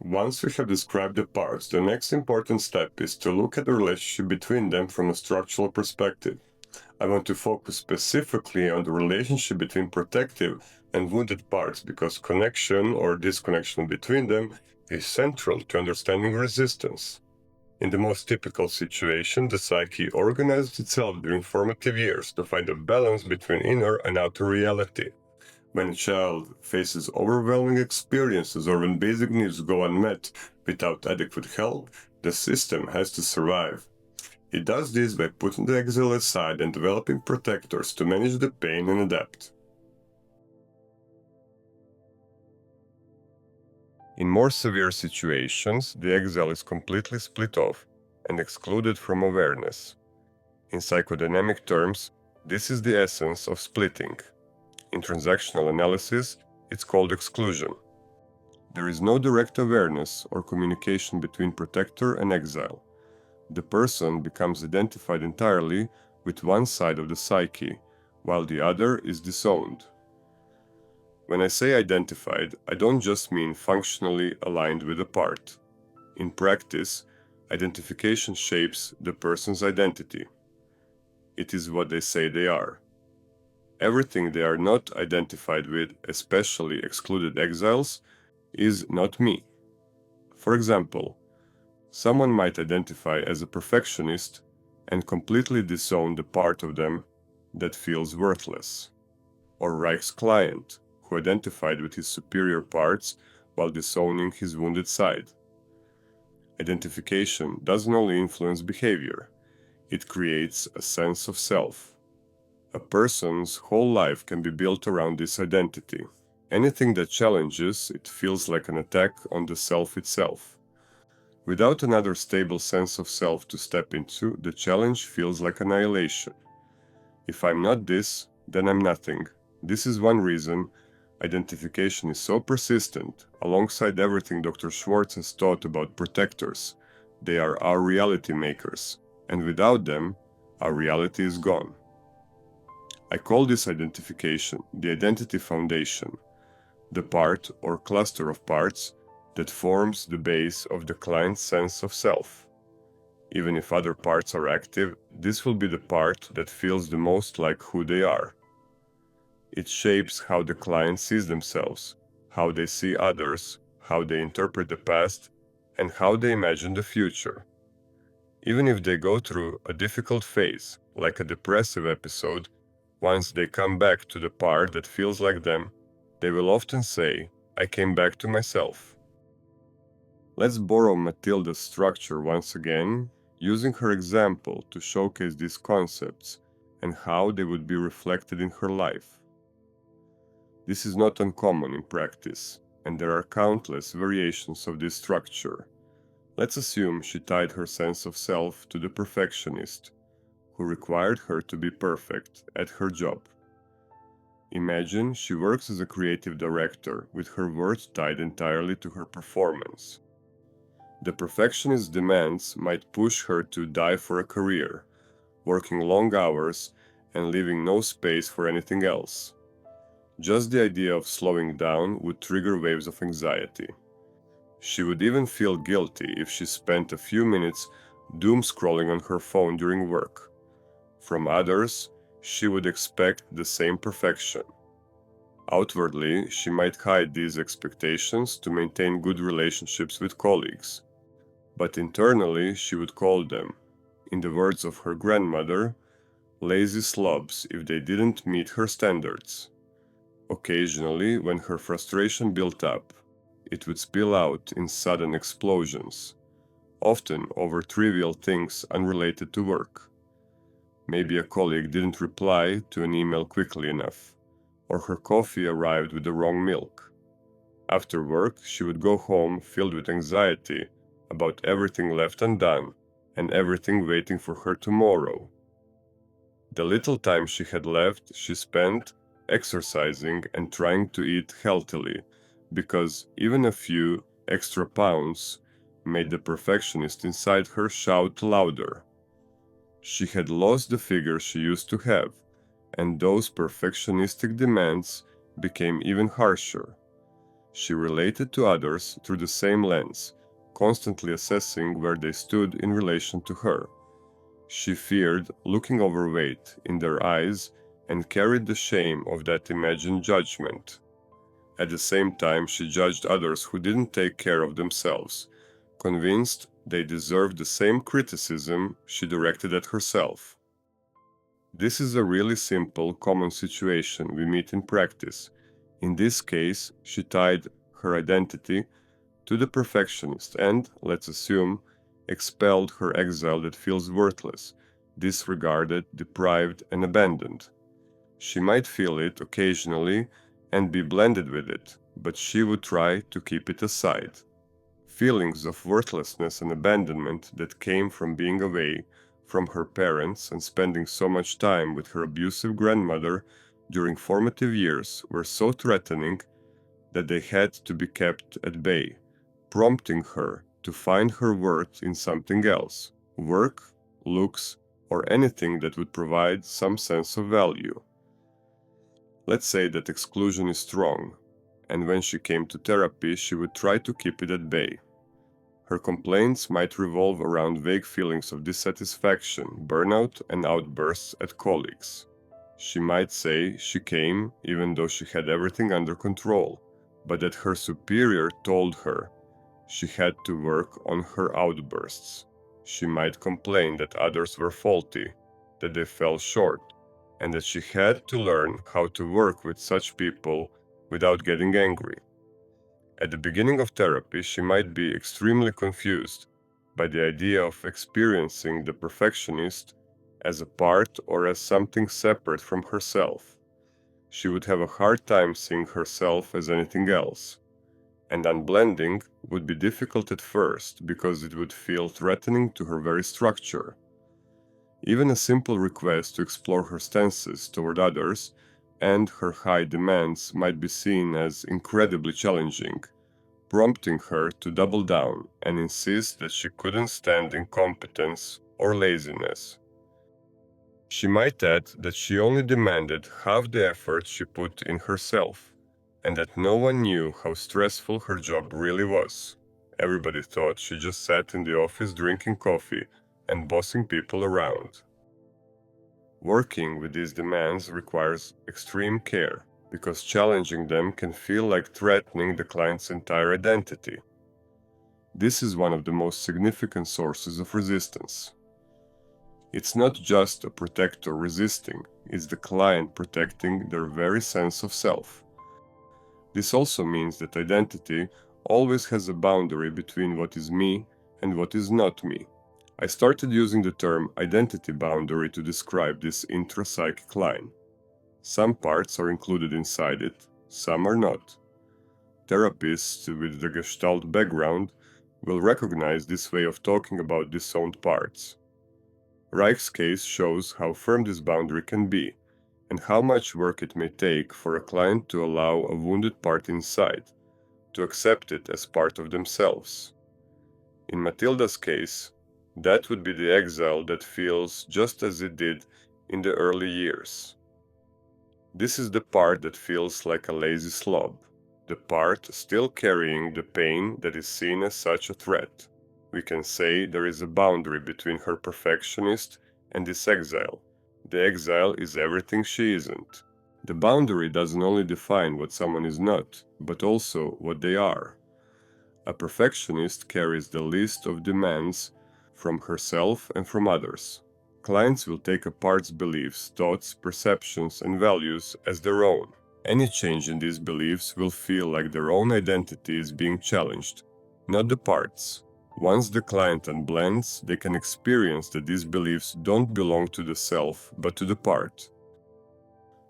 Once we have described the parts, the next important step is to look at the relationship between them from a structural perspective. I want to focus specifically on the relationship between protective and wounded parts because connection or disconnection between them is central to understanding resistance. In the most typical situation, the psyche organizes itself during formative years to find a balance between inner and outer reality. When a child faces overwhelming experiences or when basic needs go unmet without adequate help, the system has to survive. It does this by putting the exile aside and developing protectors to manage the pain and adapt. In more severe situations, the exile is completely split off and excluded from awareness. In psychodynamic terms, this is the essence of splitting. In transactional analysis, it's called exclusion. There is no direct awareness or communication between protector and exile. The person becomes identified entirely with one side of the psyche, while the other is disowned. When I say identified, I don't just mean functionally aligned with a part. In practice, identification shapes the person's identity. It is what they say they are. Everything they are not identified with, especially excluded exiles, is not me. For example, someone might identify as a perfectionist and completely disown the part of them that feels worthless. Or Reich's client, who identified with his superior parts while disowning his wounded side. Identification doesn't only influence behavior, it creates a sense of self. A person's whole life can be built around this identity. Anything that challenges it feels like an attack on the self itself. Without another stable sense of self to step into, the challenge feels like annihilation. If I'm not this, then I'm nothing. This is one reason identification is so persistent, alongside everything Dr. Schwartz has taught about protectors. They are our reality makers, and without them, our reality is gone. I call this identification the identity foundation, the part or cluster of parts that forms the base of the client's sense of self. Even if other parts are active, this will be the part that feels the most like who they are. It shapes how the client sees themselves, how they see others, how they interpret the past, and how they imagine the future. Even if they go through a difficult phase, like a depressive episode, once they come back to the part that feels like them, they will often say, "I came back to myself." Let's borrow Matilda's structure once again, using her example to showcase these concepts and how they would be reflected in her life. This is not uncommon in practice, and there are countless variations of this structure. Let's assume she tied her sense of self to the perfectionist, who required her to be perfect at her job. Imagine she works as a creative director with her worth tied entirely to her performance. The perfectionist's demands might push her to die for a career, working long hours and leaving no space for anything else. Just the idea of slowing down would trigger waves of anxiety. She would even feel guilty if she spent a few minutes doom scrolling on her phone during work. From others, she would expect the same perfection. Outwardly, she might hide these expectations to maintain good relationships with colleagues. But internally, she would call them, in the words of her grandmother, lazy slobs if they didn't meet her standards. Occasionally, when her frustration built up, it would spill out in sudden explosions, often over trivial things unrelated to work. Maybe a colleague didn't reply to an email quickly enough, or her coffee arrived with the wrong milk. After work, she would go home filled with anxiety about everything left undone and everything waiting for her tomorrow. The little time she had left, she spent exercising and trying to eat healthily, because even a few extra pounds made the perfectionist inside her shout louder. She had lost the figure she used to have, and those perfectionistic demands became even harsher. She related to others through the same lens, constantly assessing where they stood in relation to her. She feared looking overweight in their eyes and carried the shame of that imagined judgment. At the same time, she judged others who didn't take care of themselves, convinced they deserved the same criticism she directed at herself. This is a really simple, common situation we meet in practice. In this case, she tied her identity to the perfectionist and, let's assume, expelled her exile that feels worthless, disregarded, deprived, and abandoned. She might feel it occasionally and be blended with it, but she would try to keep it aside. Feelings of worthlessness and abandonment that came from being away from her parents and spending so much time with her abusive grandmother during formative years were so threatening that they had to be kept at bay, prompting her to find her worth in something else: work, looks, or anything that would provide some sense of value. Let's say that exclusion is strong, and when she came to therapy, she would try to keep it at bay. Her complaints might revolve around vague feelings of dissatisfaction, burnout, and outbursts at colleagues. She might say she came even though she had everything under control, but that her superior told her she had to work on her outbursts. She might complain that others were faulty, that they fell short, and that she had to learn how to work with such people without getting angry. At the beginning of therapy, she might be extremely confused by the idea of experiencing the perfectionist as a part or as something separate from herself. She would have a hard time seeing herself as anything else, and unblending would be difficult at first because it would feel threatening to her very structure. Even a simple request to explore her stances toward others and her high demands might be seen as incredibly challenging, prompting her to double down and insist that she couldn't stand incompetence or laziness. She might add that she only demanded half the effort she put in herself, and that no one knew how stressful her job really was. Everybody thought she just sat in the office drinking coffee and bossing people around. Working with these demands requires extreme care, because challenging them can feel like threatening the client's entire identity. This is one of the most significant sources of resistance. It's not just a protector resisting, it's the client protecting their very sense of self. This also means that identity always has a boundary between what is me and what is not me. I started using the term identity boundary to describe this intrapsychic line. Some parts are included inside it, some are not. Therapists with the Gestalt background will recognize this way of talking about disowned parts. Reich's case shows how firm this boundary can be, and how much work it may take for a client to allow a wounded part inside, to accept it as part of themselves. In Matilda's case, that would be the exile that feels just as it did in the early years. This is the part that feels like a lazy slob, the part still carrying the pain that is seen as such a threat. We can say there is a boundary between her perfectionist and this exile. The exile is everything she isn't. The boundary doesn't only define what someone is not, but also what they are. A perfectionist carries the list of demands from herself and from others. Clients will take a part's beliefs, thoughts, perceptions, and values as their own. Any change in these beliefs will feel like their own identity is being challenged, not the part's. Once the client unblends, they can experience that these beliefs don't belong to the self, but to the part.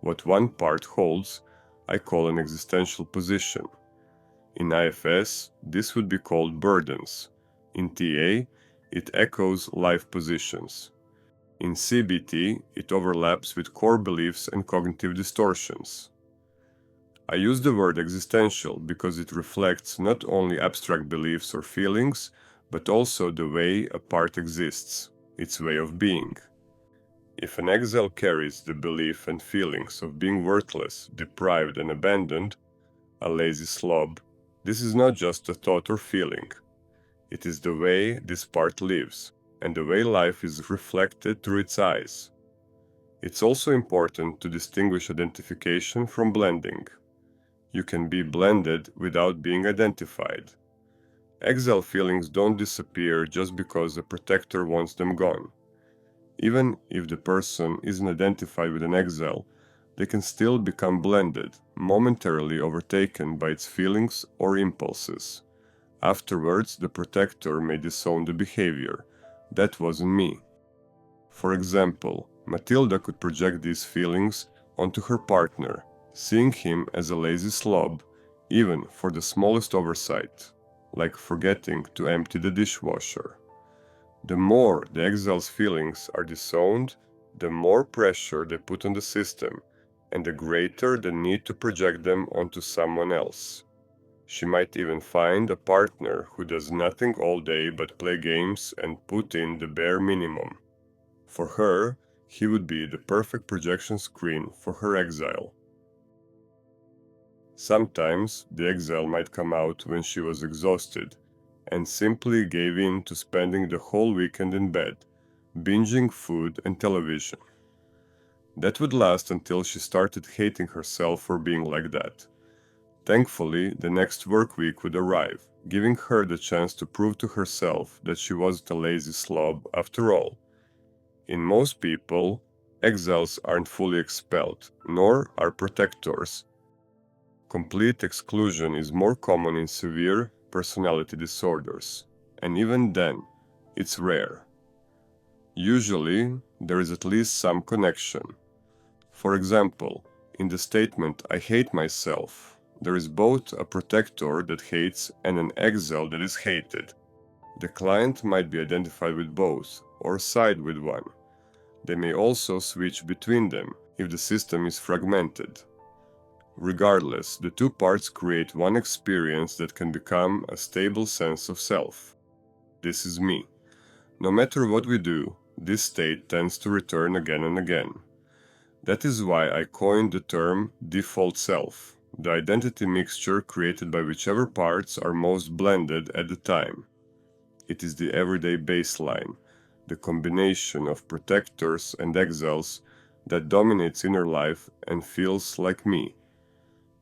What one part holds, I call an existential position. In IFS, this would be called burdens. In TA, it echoes life positions. In CBT, it overlaps with core beliefs and cognitive distortions. I use the word existential because it reflects not only abstract beliefs or feelings, but also the way a part exists, its way of being. If an exile carries the belief and feelings of being worthless, deprived, and abandoned, a lazy slob, This is not just a thought or feeling. It is the way this part lives, and the way life is reflected through its eyes. It's also important to distinguish identification from blending. You can be blended without being identified. Exile feelings don't disappear just because a protector wants them gone. Even if the person isn't identified with an exile, they can still become blended, momentarily overtaken by its feelings or impulses. Afterwards, the protector may disown the behavior. That wasn't me. For example, Matilda could project these feelings onto her partner, seeing him as a lazy slob, even for the smallest oversight, like forgetting to empty the dishwasher. The more the exile's feelings are disowned, the more pressure they put on the system, and the greater the need to project them onto someone else. She might even find a partner who does nothing all day but play games and put in the bare minimum. For her, he would be the perfect projection screen for her exile. Sometimes the exile might come out when she was exhausted and simply gave in to spending the whole weekend in bed, binging food and television. That would last until she started hating herself for being like that. Thankfully, the next work week would arrive, giving her the chance to prove to herself that she wasn't a lazy slob after all. In most people, exiles aren't fully expelled, nor are protectors. Complete exclusion is more common in severe personality disorders, and even then, it's rare. Usually, there is at least some connection. For example, in the statement, "I hate myself," there is both a protector that hates and an exile that is hated. The client might be identified with both, or side with one. They may also switch between them if the system is fragmented. Regardless, the two parts create one experience that can become a stable sense of self. This is me. No matter what we do, this state tends to return again and again. That is why I coined the term default self, the identity mixture created by whichever parts are most blended at the time. It is the everyday baseline, the combination of protectors and exiles that dominates inner life and feels like me.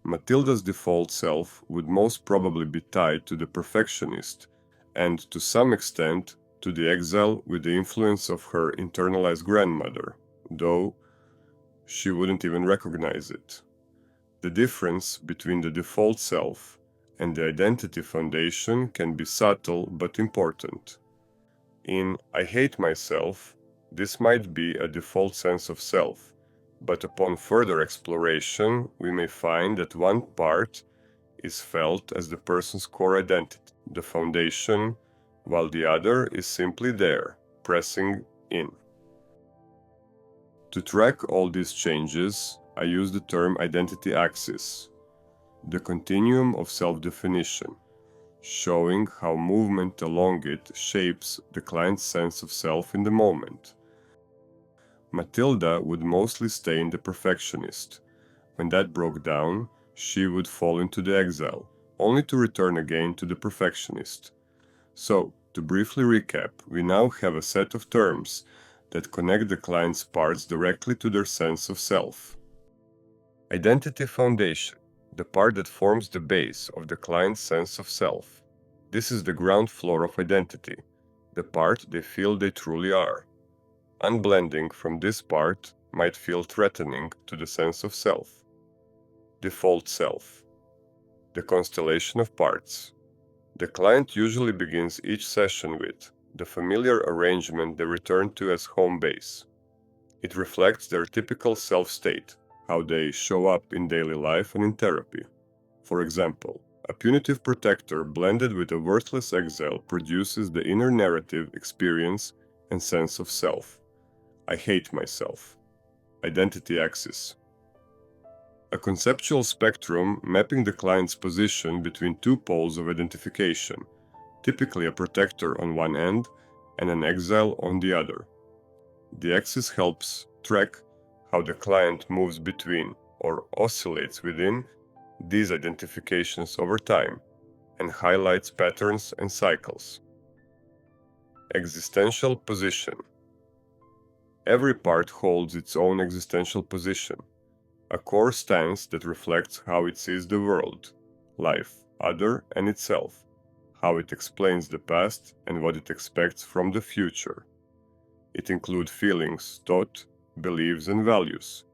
Matilda's default self would most probably be tied to the perfectionist, and to some extent to the exile with the influence of her internalized grandmother, though she wouldn't even recognize it. The difference between the default self and the identity foundation can be subtle but important. In "I hate myself," this might be a default sense of self, but upon further exploration, we may find that one part is felt as the person's core identity, the foundation, while the other is simply there, pressing in. To track all these changes, I use the term identity axis, the continuum of self-definition, showing how movement along it shapes the client's sense of self in the moment. Matilda would mostly stay in the perfectionist. When that broke down, she would fall into the exile, only to return again to the perfectionist. So, to briefly recap, we now have a set of terms that connect the client's parts directly to their sense of self. Identity foundation, the part that forms the base of the client's sense of self. This is the ground floor of identity, the part they feel they truly are. Unblending from this part might feel threatening to the sense of self. Default self, the constellation of parts. The client usually begins each session with the familiar arrangement they return to as home base. It reflects their typical self-state, how they show up in daily life and in therapy. For example, a punitive protector blended with a worthless exile produces the inner narrative, experience, and sense of self. I hate myself. Identity axis. A conceptual spectrum mapping the client's position between two poles of identification, typically a protector on one end and an exile on the other. The axis helps track how the client moves between or oscillates within these identifications over time. and highlights patterns and cycles. Existential position. Every part holds its own existential position, a core stance that reflects how it sees the world, life, other, and itself, how it explains the past and what it expects from the future. It includes feelings, thought, beliefs, and values.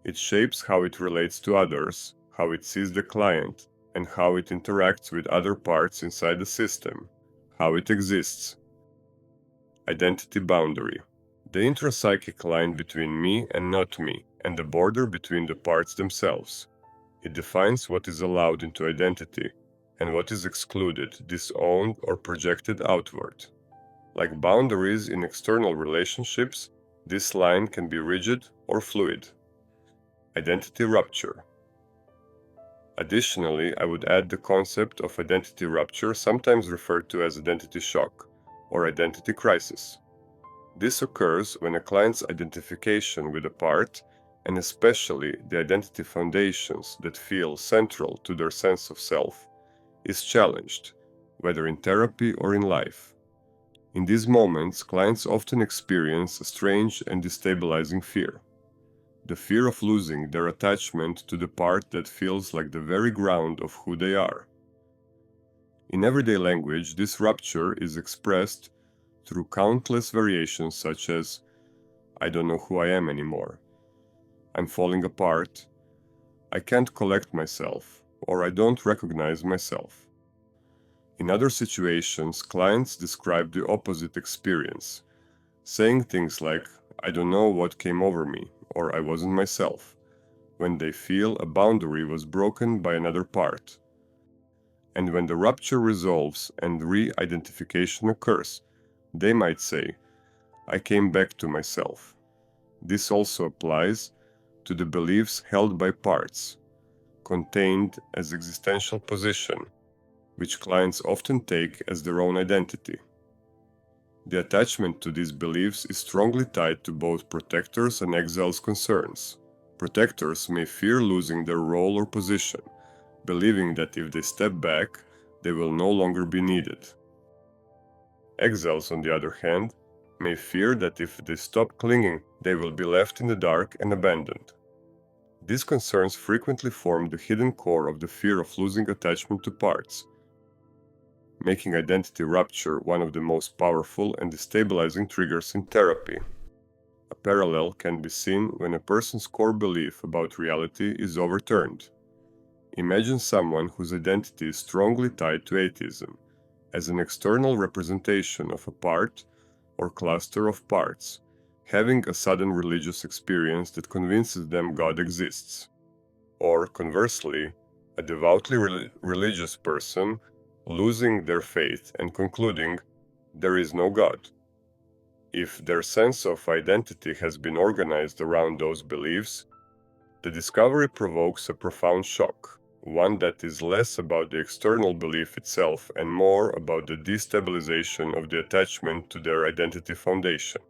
It shapes how it relates to others, how it sees the client, and how it interacts with other parts inside the system, how it exists. Identity boundary. The intrapsychic line between me and not me, and the border between the parts themselves. It defines what is allowed into identity and what is excluded, disowned, or projected outward. Like boundaries in external relationships, this line can be rigid or fluid. Identity rupture. Additionally, I would add the concept of identity rupture, sometimes referred to as identity shock or identity crisis. This occurs when a client's identification with a part, and especially the identity foundations that feel central to their sense of self, is challenged, whether in therapy or in life. In these moments, clients often experience a strange and destabilizing fear. The fear of losing their attachment to the part that feels like the very ground of who they are. In everyday language, this rupture is expressed through countless variations such as, "I don't know who I am anymore," "I'm falling apart," "I can't collect myself," or "I don't recognize myself." In other situations, clients describe the opposite experience, saying things like, "I don't know what came over me," or "I wasn't myself," when they feel a boundary was broken by another part. And when the rupture resolves and re-identification occurs, they might say, "I came back to myself." This also applies to the beliefs held by parts, contained as existential position, which clients often take as their own identity. The attachment to these beliefs is strongly tied to both protectors' and exiles' concerns. Protectors may fear losing their role or position, believing that if they step back, they will no longer be needed. Exiles, on the other hand, may fear that if they stop clinging, they will be left in the dark and abandoned. These concerns frequently form the hidden core of the fear of losing attachment to parts, making identity rupture one of the most powerful and destabilizing triggers in therapy. A parallel can be seen when a person's core belief about reality is overturned. Imagine someone whose identity is strongly tied to atheism, as an external representation of a part or cluster of parts, having a sudden religious experience that convinces them God exists. Or conversely, a devoutly religious person losing their faith and concluding, "There is no God." If their sense of identity has been organized around those beliefs, the discovery provokes a profound shock, one that is less about the external belief itself and more about the destabilization of the attachment to their identity foundation.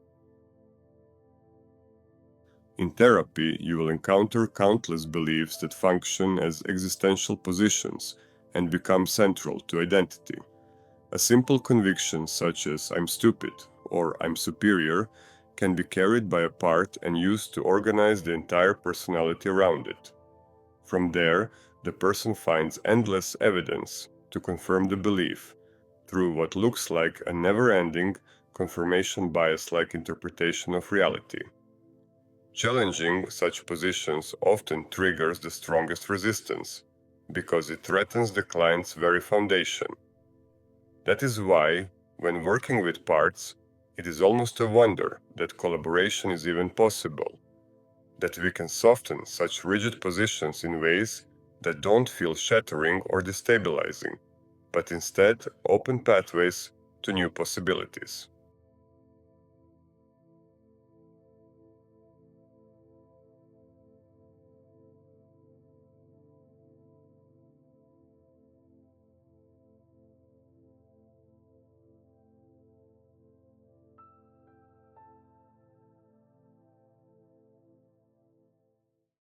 In therapy, you will encounter countless beliefs that function as existential positions and become central to identity. A simple conviction such as "I'm stupid" or "I'm superior" can be carried by a part and used to organize the entire personality around it. From there, the person finds endless evidence to confirm the belief through what looks like a never-ending, confirmation bias-like interpretation of reality. Challenging such positions often triggers the strongest resistance, because it threatens the client's very foundation. That is why, when working with parts, it is almost a wonder that collaboration is even possible, that we can soften such rigid positions in ways that don't feel shattering or destabilizing, but instead open pathways to new possibilities.